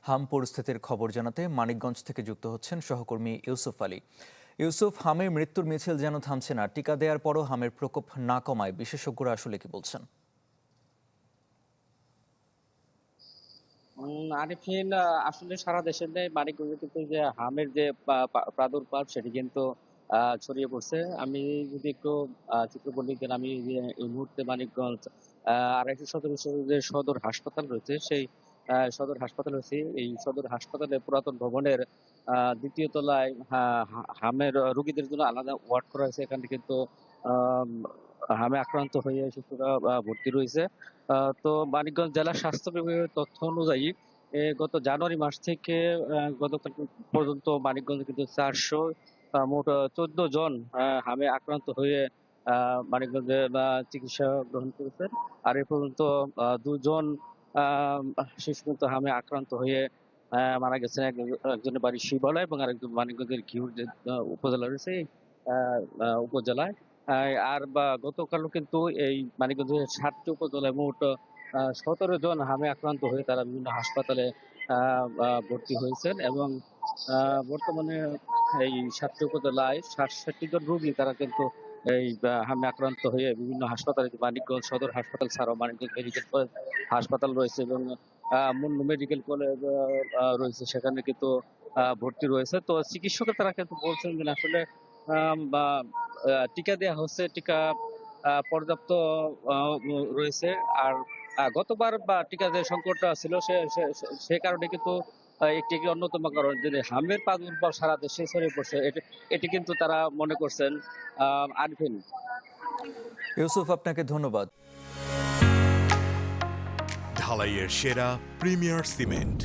হাম পরিস্থিতির খবর জানাতে মানিকগঞ্জ থেকে যুক্ত হচ্ছেন সহকর্মী ইউসুফ আলী। ইউসুফ, হামের মৃত্যুর মিছিল যেন থামছে না। টিকা দেওয়ার পরও হামের প্রকোপ না কমায় বিশেষজ্ঞরা আসলে কি বলছেন? আরিফিন, আসলে সারা দেশের ন্যায় মানিকগঞ্জে কিন্তু যে হামের যে প্রাদুর্ভাব সেটি কিন্তু ছড়িয়ে পড়ছে। আমি যদি একটু চিত্র বলি, তাহলে আমি যে এই মুহূর্তে মানিকগঞ্জ ২৫১৭ যে সদর হাসপাতাল রয়েছে, সেই সদর হাসপাতাল রয়েছে। এই সদর হাসপাতালে পুরাতন ভবনের দ্বিতীয় তলায় হামের রোগীদের জন্য আলাদা ওয়ার্ড করা হয়েছে। এখানে কিন্তু আম, হামে আক্রান্ত হয়ে শিশুরা ভর্তি রয়েছে। তো মানিকগঞ্জ জেলা স্বাস্থ্য বিভাগের তথ্য অনুযায়ী গত জানুয়ারি মাস থেকে গতকাল পর্যন্ত মানিকগঞ্জে কিন্তু ৪০০ মোট ১৪ জন হামে আক্রান্ত হয়ে মানিকগঞ্জে চিকিৎসা গ্রহণ করেছেন। আর এ পর্যন্ত ২ জন শিশু কিন্তু হামে আক্রান্ত হয়ে মারা গেছেন। একজনের বাড়ি শিবালয় এবং আরেকজন মানিকগঞ্জের ঘিওর যে উপজেলা রয়েছে, এই উপজেলায়। গতকালও কিন্তু এই মানিকগঞ্জের ৭টি উপজেলায় মোট ১৭ জন হামে আক্রান্ত হয়ে তারা বিভিন্ন হাসপাতালে ভর্তি হয়েছেন এবং বর্তমানে এই ৭টি উপজেলায় ৬৭ জন রোগী তারা কিন্তু এই হামে আক্রান্ত হয়ে বিভিন্ন হাসপাতালে, মানিকগঞ্জ সদর হাসপাতাল ছাড়াও মানিকগঞ্জ মেডিকেল কলেজ হাসপাতাল রয়েছে এবং মুন্নু মেডিকেল কলেজ রয়েছে, সেখানে কিন্তু ভর্তি রয়েছে। তো চিকিৎসকেরা তারা কিন্তু বলছেন যে আসলে বা টিকা দেয়া হচ্ছে, টিকা পর্যাপ্ত রয়েছে। আর গতবার টিকা যে সংকটটা ছিল সে কারণে কিন্তু একটি অন্যতম কারণ যে হামের প্রাদুর্ভাব সারা দেশে ছড়িয়ে পড়ছে, এটি কিন্তু তারা মনে করছেন। আরফিন। ইউসুফ, আপনাকে ধন্যবাদ। ঢালাইয়ের সেরা প্রিমিয়ার সিমেন্ট।